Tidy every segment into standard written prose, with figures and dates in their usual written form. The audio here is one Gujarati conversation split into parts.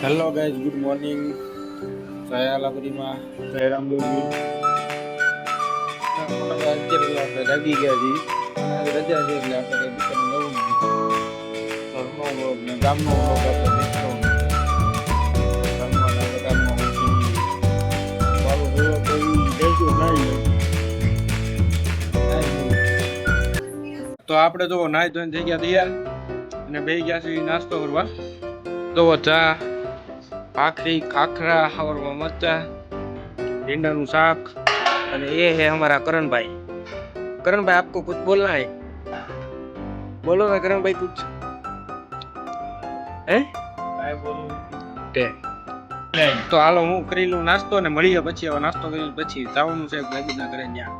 Hello guys, good morning. જય આલાપરીમાં જય રામદેવજી. અત્યારે આપણે જાગી ગયા છીએ અને આજે રજા છે એટલે આપણે કંઈ દુકાન નવું ઘરનો વ્લોગ ને ગામનો વ્લોગ આપણે દેખતો ગામમાં આપણે ગામમાં મારું વ્લોગ એવી રહેતું નહીં. તો આપણે જો નાહી ધોઈને થઈ ગયા તૈયાર અને બેસી ગયા છીએ નાસ્તો કરવા. તો ચા, भाखरी, खाखरा, हवरमा मरचा, भिंडा साग। और ये है हमारा करण भाई। करण भाई, आपको कुछ बोलना है? बोलो ना करण भाई कुछ। हैं? काय बोलूं? तो हालो हूँ करी लूं नास्तो ने મળીએ પછી હવે નાસ્તો કરીને પછી જવાનું છે ભાઈબંધના ઘરે ત્યાં.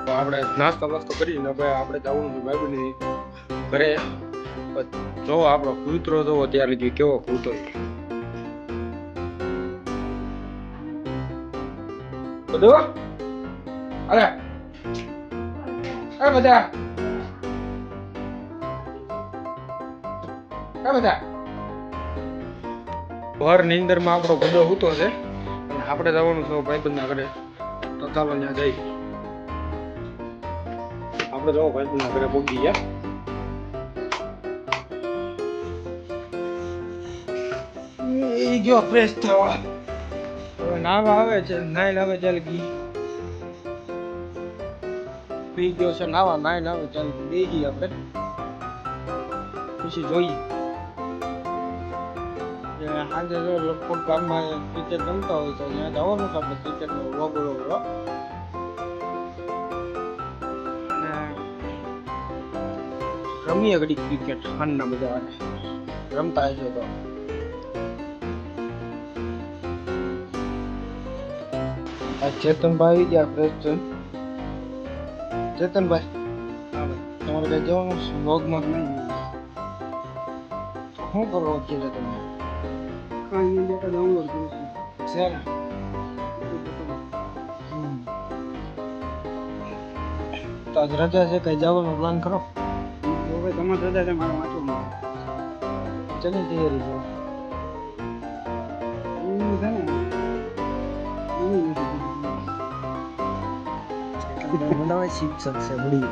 તો આપણે નાસ્તો કરીને હવે આપણે જવાનું છે ભાઈબંધની ઘરે. જો આપણો કૂતરો તો અત્યારે જે કેવો કૂતરો બધું અરે અરે બધા ભર નીંદર માં આપણો બધો હૂતો છે અને આપણે જવાનું છે ભાઈબંધના ઘરે. તો ચાલો ત્યાં જઈ આપણે જો ભાઈબંધના ઘરે પહોંચી ગયા. ગયો ફ્રેશ થવા હવે નાવા આવે છે, નાઈ લાવે ચાલ ગઈ પી ગયો છે નાવા, નાઈ લાવે ચાલ બેસી આપણે પછી જોઈએ. આજે જો લગભગ ગામમાં ક્રિકેટ રમતા હોય તો ત્યાં જવાનું છે આપણે ક્રિકેટનો વગોળો કરવા. રમીએ ઘડી ક્રિકેટ ખાનના બધા રમતા હશે તો. ચેતનભાઈ ગયા ફ્રેશ છે. ચેતનભાઈ તમારે કઈ જવાનું વ્લોગમાં નહીં શું કરો અત્યારે તમે? ડાઉનલોડ કરું છું. તો આજ રજા છે, કઈ જવાનો પ્લાન કરો? તમારે રજા છે, મારે વાંચવાનું. ચલી તૈયારી છે. શિક્ષક છે બડી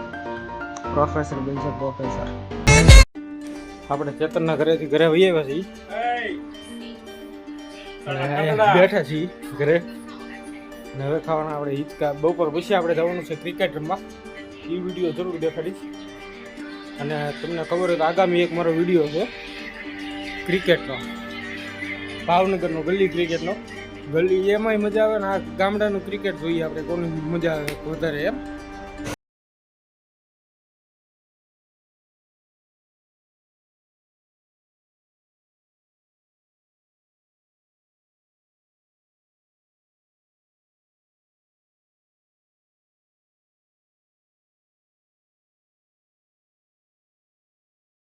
પ્રોફેસર બનશે પ્રોફેસર. આપણે ચેતનના ઘરેથી ઘરે વહી આવ્યા છીએ, બેઠા છીએ ઘરે. હવે ખાવાના આપણે હિચકા. બપોર પછી આપણે જવાનું છે ક્રિકેટ રમવા. એ વિડીયો જરૂર દેખાડીશ. અને તમને ખબર હોય તો આગામી એક મારો વિડીયો છે ક્રિકેટનો, ભાવનગરનો ગલી ક્રિકેટનો. ગલી એમાંય મજા આવે ને આ ગામડાનું ક્રિકેટ જોઈએ આપણે, કોની મજા આવે વધારે એમ.